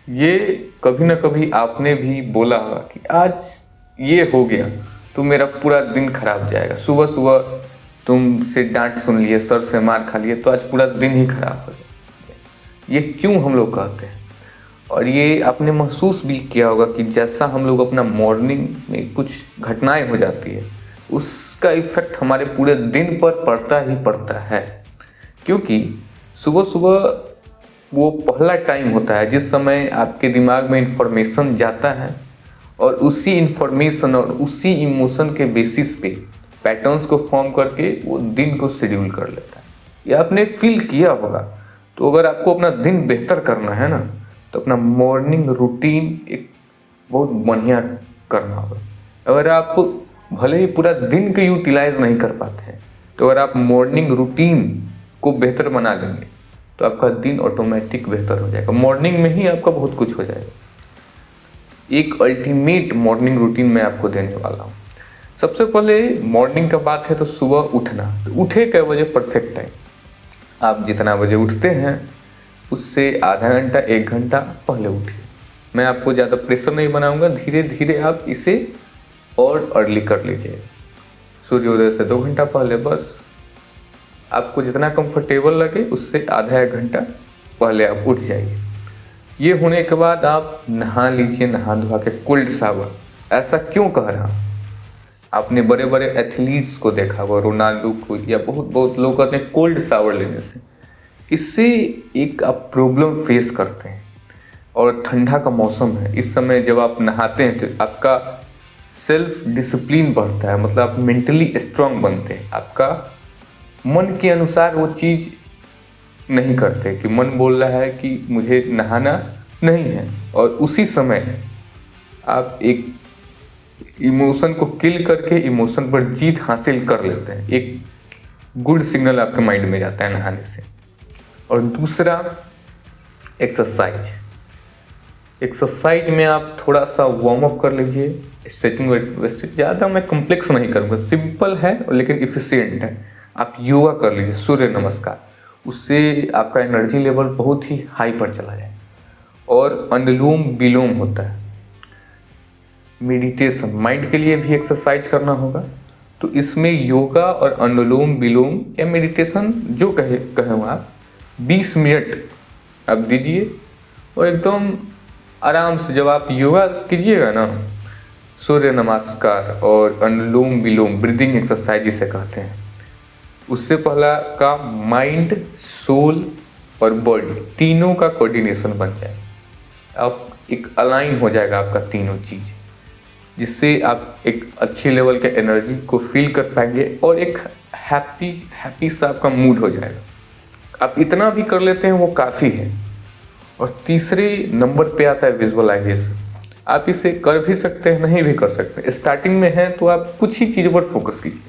ये कभी ना कभी आपने भी बोला होगा कि आज ये हो गया तो मेरा पूरा दिन खराब जाएगा। सुबह सुबह तुमसे डांट सुन लिए, सर से मार खा लिए तो आज पूरा दिन ही खराब हो जाएगा। ये क्यों हम लोग कहते हैं? और ये आपने महसूस भी किया होगा कि जैसा हम लोग अपना मॉर्निंग में कुछ घटनाएं हो जाती है, उसका इफेक्ट हमारे पूरे दिन पर पड़ता ही पड़ता है। क्योंकि सुबह सुबह वो पहला टाइम होता है जिस समय आपके दिमाग में इंफॉर्मेशन जाता है और उसी इंफॉर्मेशन और उसी इमोशन के बेसिस पे पैटर्न्स को फॉर्म करके वो दिन को शेड्यूल कर लेता है। ये आपने फील किया होगा। तो अगर आपको अपना दिन बेहतर करना है ना, तो अपना मॉर्निंग रूटीन एक बहुत बढ़िया करना होगा। अगर आप भले ही पूरा दिन को यूटिलाइज नहीं कर पाते हैं, तो अगर आप मॉर्निंग रूटीन को बेहतर बना लेंगे तो आपका दिन ऑटोमेटिक बेहतर हो जाएगा। मॉर्निंग में ही आपका बहुत कुछ हो जाएगा। एक अल्टीमेट मॉर्निंग रूटीन मैं आपको देने वाला हूँ। सबसे पहले मॉर्निंग का बात है तो सुबह उठना। तो उठे कै बजे परफेक्ट टाइम? आप जितना बजे उठते हैं उससे आधा घंटा 1 घंटा पहले उठिए। मैं आपको ज़्यादा प्रेशर नहीं बनाऊंगा, धीरे धीरे आप इसे और अर्ली कर लीजिए। सूर्योदय से 2 घंटा पहले, बस आपको जितना कंफर्टेबल लगे उससे आधा 1 घंटा पहले आप उठ जाइए। ये होने के बाद आप नहा लीजिए, नहा धोवा के कोल्ड शावर। ऐसा क्यों कह रहा हूँ? आपने बड़े बड़े एथलीट्स को देखा हुआ, रोनाल्डो को, या बहुत बहुत लोग कहते हैं कोल्ड शावर लेने से इससे एक आप प्रॉब्लम फेस करते हैं। और ठंडा का मौसम है, इस समय जब आप नहाते हैं तो आपका सेल्फ डिसिप्लिन बढ़ता है, मतलब आप मेंटली स्ट्रांग बनते हैं। आपका मन के अनुसार वो चीज़ नहीं करते कि मन बोल रहा है कि मुझे नहाना नहीं है, और उसी समय आप एक इमोशन को किल करके इमोशन पर जीत हासिल कर लेते हैं। एक गुड सिग्नल आपके माइंड में जाता है नहाने से। और दूसरा, एक्सरसाइज। एक्सरसाइज में आप थोड़ा सा वार्म अप कर लीजिए, स्ट्रेचिंग वेस्टिंग। ज़्यादा मैं कम्प्लेक्स नहीं करूँगा, सिंपल है लेकिन इफिशियंट है। आप योगा कर लीजिए, सूर्य नमस्कार। उससे आपका एनर्जी लेवल बहुत ही हाई पर चला जाए। और अनुलोम विलोम होता है, मेडिटेशन। माइंड के लिए भी एक्सरसाइज करना होगा, तो इसमें योगा और अनुलोम विलोम या मेडिटेशन जो कहें आप 20 मिनट आप दीजिए। और एकदम आराम से जब आप योगा कीजिएगा ना, सूर्य नमस्कार और अनुलोम विलोम ब्रीदिंग एक्सरसाइज जिसे कहते हैं, उससे पहला का माइंड, सोल और बॉडी तीनों का कोऑर्डिनेशन बन जाए। आप एक अलाइन हो जाएगा आपका तीनों चीज़, जिससे आप एक अच्छे लेवल के एनर्जी को फील कर पाएंगे और एक हैप्पी सा आपका मूड हो जाएगा। आप इतना भी कर लेते हैं वो काफ़ी है। और तीसरे नंबर पे आता है विजुअलाइजेशन। आप इसे कर भी सकते हैं, नहीं भी कर सकते। स्टार्टिंग में है तो आप कुछ ही चीज़ों पर फोकस कीजिए।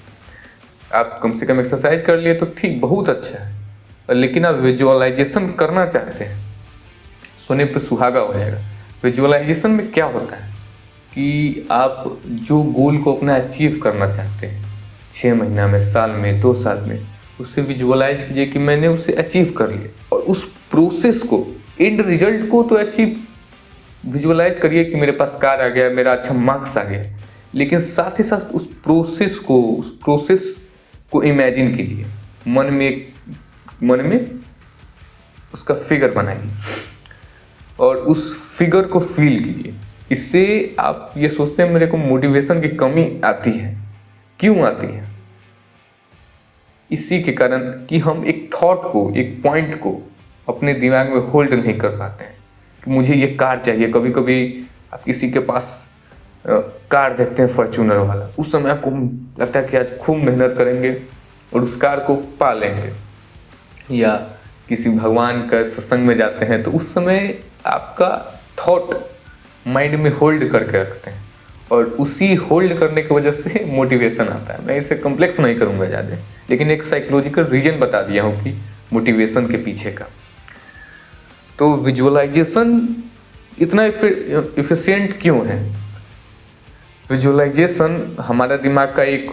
आप कम से कम एक्सरसाइज कर लिए तो ठीक, बहुत अच्छा है। लेकिन आप विजुअलाइजेशन करना चाहते हैं, सोने पे सुहागा हो जाएगा। विजुअलाइजेशन में क्या होता है कि आप जो गोल को अपना अचीव करना चाहते हैं 6 महीना में, साल में, 2 साल में, उससे विजुअलाइज कीजिए कि मैंने उसे अचीव कर लिया। और उस प्रोसेस को, एंड रिजल्ट को तो अचीव विजुअलाइज करिए कि मेरे पास कार आ गया, मेरा अच्छा मार्क्स आ गया, लेकिन साथ ही साथ उस प्रोसेस को इमेजिन कीजिए। मन में उसका फिगर बनाइए और उस फिगर को फील कीजिए। इससे आप ये सोचते हैं मेरे को मोटिवेशन की कमी आती है। क्यों आती है? इसी के कारण कि हम एक थॉट को, एक पॉइंट को अपने दिमाग में होल्ड नहीं कर पाते हैं कि मुझे ये कार चाहिए। कभी कभी आप किसी के पास कार देखते हैं फॉर्च्यूनर वाला, उस समय आपको लगता है कि आज खूब मेहनत करेंगे और उस कार को पा लेंगे। या किसी भगवान का सत्संग में जाते हैं तो उस समय आपका थॉट माइंड में होल्ड करके रखते हैं, और उसी होल्ड करने की वजह से मोटिवेशन आता है। मैं इसे कम्प्लेक्स नहीं करूँगा ज़्यादा, लेकिन एक साइकोलॉजिकल रीजन बता दिया हूँ कि मोटिवेशन के पीछे का। तो विजुअलाइजेशन इतना इफिशिएंट क्यों है? विजुअलाइजेशन हमारा दिमाग का एक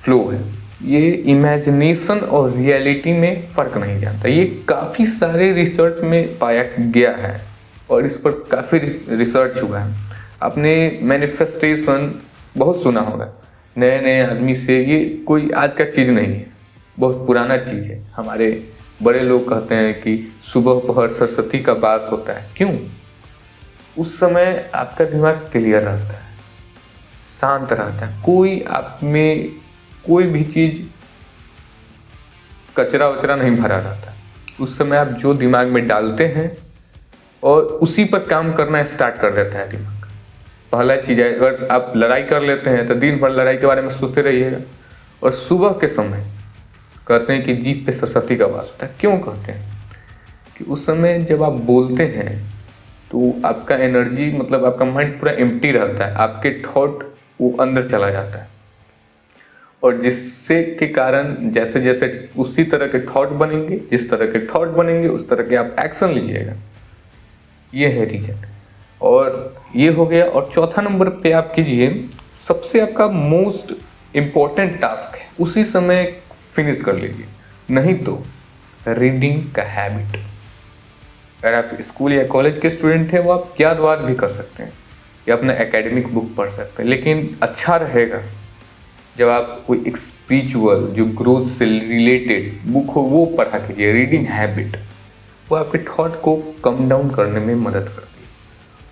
फ्लो है। ये इमेजिनेशन और रियलिटी में फ़र्क नहीं जानता। ये काफ़ी सारे रिसर्च में पाया गया है और इस पर काफ़ी रिसर्च हुआ है। आपने मैनिफेस्टेशन बहुत सुना होगा, नए नए आदमी से, ये कोई आज का चीज़ नहीं है, बहुत पुराना चीज़ है। हमारे बड़े लोग कहते हैं कि सुबह पहर सरस्वती का वास होता है। क्यों? उस समय आपका दिमाग क्लियर रहता है, शांत रहता है, कोई आप में कोई भी चीज़ कचरा वचरा नहीं भरा रहता। उस समय आप जो दिमाग में डालते हैं और उसी पर काम करना स्टार्ट कर देता है दिमाग। पहला चीज़ है, अगर आप लड़ाई कर लेते हैं तो दिन भर लड़ाई के बारे में सोचते रहिएगा। और सुबह के समय कहते हैं कि जीभ पे सरस्वती का वास होता है। क्यों कहते हैं? कि उस समय जब आप बोलते हैं तो आपका एनर्जी, मतलब आपका माइंड पूरा एम्प्टी रहता है, आपके थॉट वो अंदर चला जाता है, और जिससे के कारण जैसे जैसे उसी तरह के थॉट बनेंगे, जिस तरह के थॉट बनेंगे उस तरह के आप एक्शन लीजिएगा। ये है रीजन। और ये हो गया। और चौथा नंबर पे आप कीजिए, सबसे आपका मोस्ट इम्पॉर्टेंट टास्क है, उसी समय फिनिश कर लीजिए। नहीं तो रीडिंग का हैबिट। अगर आप स्कूल या कॉलेज के स्टूडेंट हैं वो आप याद वाद भी कर सकते हैं या अपना एकेडमिक बुक पढ़ सकते हैं, लेकिन अच्छा रहेगा जब आप कोई एक स्पिरिचुअल जो ग्रोथ से रिलेटेड बुक हो वो पढ़ा कीजिए। रीडिंग हैबिट वो आपके थॉट को कम डाउन करने में मदद करती है।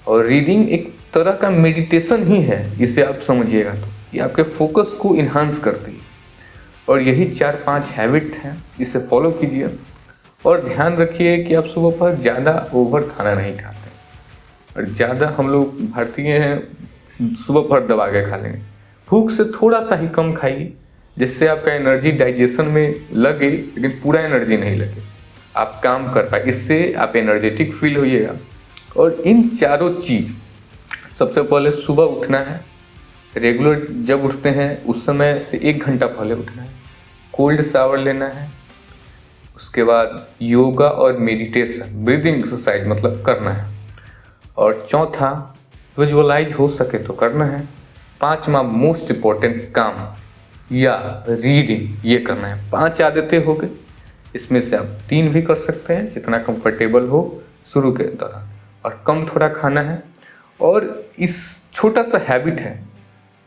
और रीडिंग एक तरह का मेडिटेशन ही है, इसे आप समझिएगा तो ये आपके फोकस को इन्हांस करती है। और यही 4-5 हैबिट हैं, इसे फॉलो कीजिए। और ध्यान रखिए कि आप सुबह पर ज़्यादा ओवर खाना नहीं खाते। और ज़्यादा हम लोग भारतीय हैं, सुबह पर दबा के खा लेंगे। भूख से थोड़ा सा ही कम खाइए, जिससे आपका एनर्जी डाइजेशन में लगे, लेकिन पूरा एनर्जी नहीं लगे, आप काम कर पाए। इससे आप एनर्जेटिक फील होइएगा। और इन चारों चीज़, सबसे पहले सुबह उठना है, रेगुलर जब उठते हैं उस समय से 1 घंटा पहले उठना है, कोल्ड शावर लेना है, उसके बाद योगा और मेडिटेशन, ब्रीदिंग एक्सरसाइज मतलब करना है। और चौथा, विजुअलाइज हो सके तो करना है। 5वां मोस्ट इम्पॉर्टेंट काम या रीडिंग, ये करना है। 5 आदतें हो गई, इसमें से आप 3 भी कर सकते हैं जितना कंफर्टेबल हो शुरू के दौरान। और कम थोड़ा खाना है। और इस छोटा सा हैबिट है,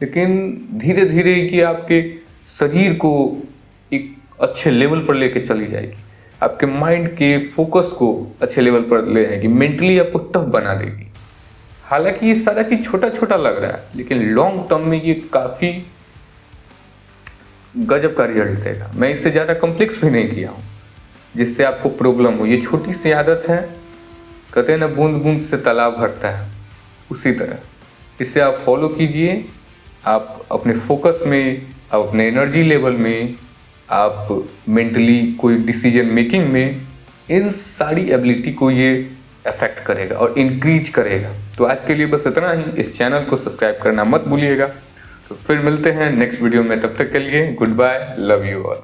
लेकिन धीरे धीरे ये आपके शरीर को एक अच्छे लेवल पर लेके चली जाएगी, आपके माइंड के फोकस को अच्छे लेवल पर ले जाएगी, मेंटली आपको टफ बना देगी। हालांकि ये सारा चीज़ छोटा छोटा लग रहा है, लेकिन लॉन्ग टर्म में ये काफ़ी गजब का रिजल्ट देगा। मैं इससे ज़्यादा कॉम्प्लेक्स भी नहीं किया हूँ जिससे आपको प्रॉब्लम हो। ये छोटी सी आदत है, कहते हैं ना बूंद बूंद से तालाब भरता है, उसी तरह इसे आप फॉलो कीजिए। आप अपने फोकस में, आप अपने एनर्जी लेवल में, आप मेंटली कोई डिसीजन मेकिंग में, इन सारी एबिलिटी को ये अफेक्ट करेगा और इंक्रीज करेगा। तो आज के लिए बस इतना ही। इस चैनल को सब्सक्राइब करना मत भूलिएगा। तो फिर मिलते हैं नेक्स्ट वीडियो में, तब तक के लिए goodbye, love you all.